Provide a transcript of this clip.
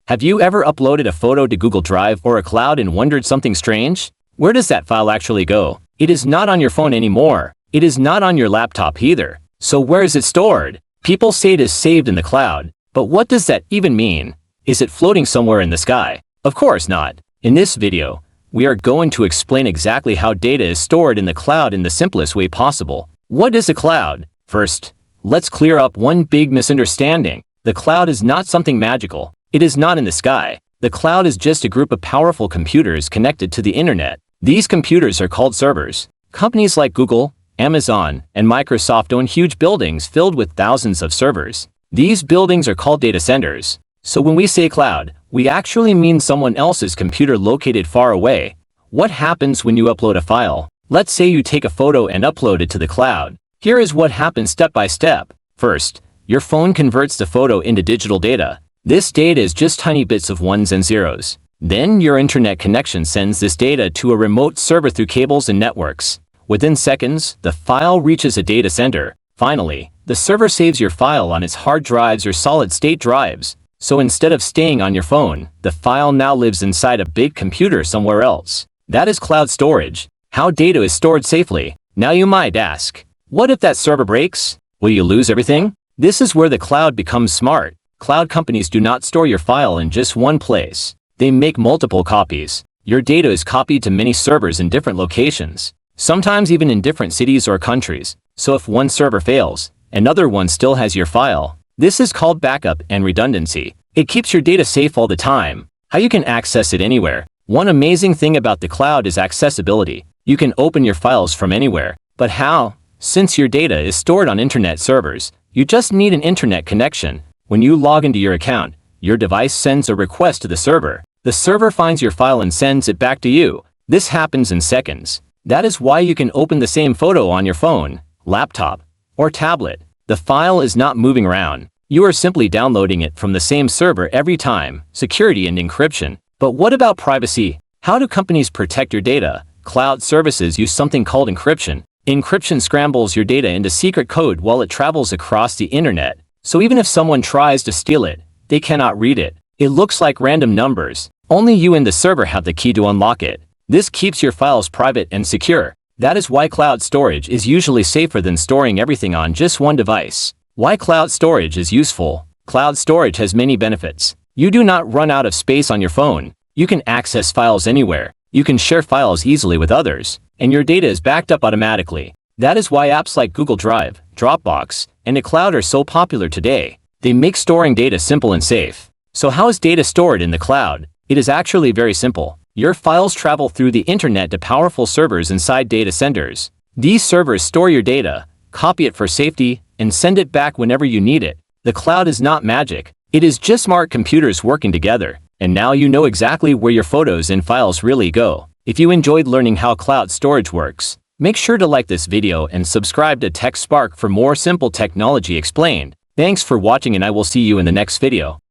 Have you ever uploaded a photo to Google Drive or a cloud and wondered something strange? Where does that file actually go? It is not on your phone anymore. It is not on your laptop either. So where is it stored? People say it is saved in the cloud, but what does that even mean? Is it floating somewhere in the sky? Of course not. In this video, we are going to explain exactly how data is stored in the cloud in the simplest way possible. What is a cloud? First, let's clear up one big misunderstanding. The cloud is not something magical. It is not in the sky. The cloud is just a group of powerful computers connected to the internet. These computers are called servers. Companies like Google, Amazon, and Microsoft own huge buildings filled with thousands of servers. These buildings are called data centers. So when we say cloud, we actually mean someone else's computer located far away. What happens when you upload a file? Let's say you take a photo and upload it to the cloud. Here is what happens step by step. First, your phone converts the photo into digital data. This data is just tiny bits of ones and zeros. Then your internet connection sends this data to a remote server through cables and networks. Within seconds, the file reaches a data center. Finally, the server saves your file on its hard drives or solid-state drives. So instead of staying on your phone, the file now lives inside a big computer somewhere else. That is cloud storage. How data is stored safely. Now you might ask, what if that server breaks? Will you lose everything? This is where the cloud becomes smart. Cloud companies do not store your file in just one place. They make multiple copies. Your data is copied to many servers in different locations, sometimes even in different cities or countries. So if one server fails, another one still has your file. This is called backup and redundancy. It keeps your data safe all the time. How you can access it anywhere. One amazing thing about the cloud is accessibility. You can open your files from anywhere. But how? Since your data is stored on internet servers, you just need an internet connection. When you log into your account, your device sends a request to the server. The server finds your file and sends it back to you. This happens in seconds. That is why you can open the same photo on your phone, laptop, or tablet. The file is not moving around. You are simply downloading it from the same server every time. Security and encryption. But what about privacy? How do companies protect your data? Cloud services use something called encryption. Encryption scrambles your data into secret code while it travels across the internet. So even if someone tries to steal it, they cannot read it. It looks like random numbers. Only you and the server have the key to unlock it. This keeps your files private and secure. That is why cloud storage is usually safer than storing everything on just one device. Why cloud storage is useful? Cloud storage has many benefits. You do not run out of space on your phone. You can access files anywhere. You can share files easily with others, and your data is backed up automatically. That is why apps like Google Drive, Dropbox, and iCloud are so popular today. They make storing data simple and safe. So how is data stored in the cloud? It is actually very simple. Your files travel through the internet to powerful servers inside data centers. These servers store your data, copy it for safety, and send it back whenever you need it. The cloud is not magic. It is just smart computers working together. And now you know exactly where your photos and files really go. If you enjoyed learning how cloud storage works, make sure to like this video and subscribe to Tech Spark for more simple technology explained. Thanks for watching, and I will see you in the next video.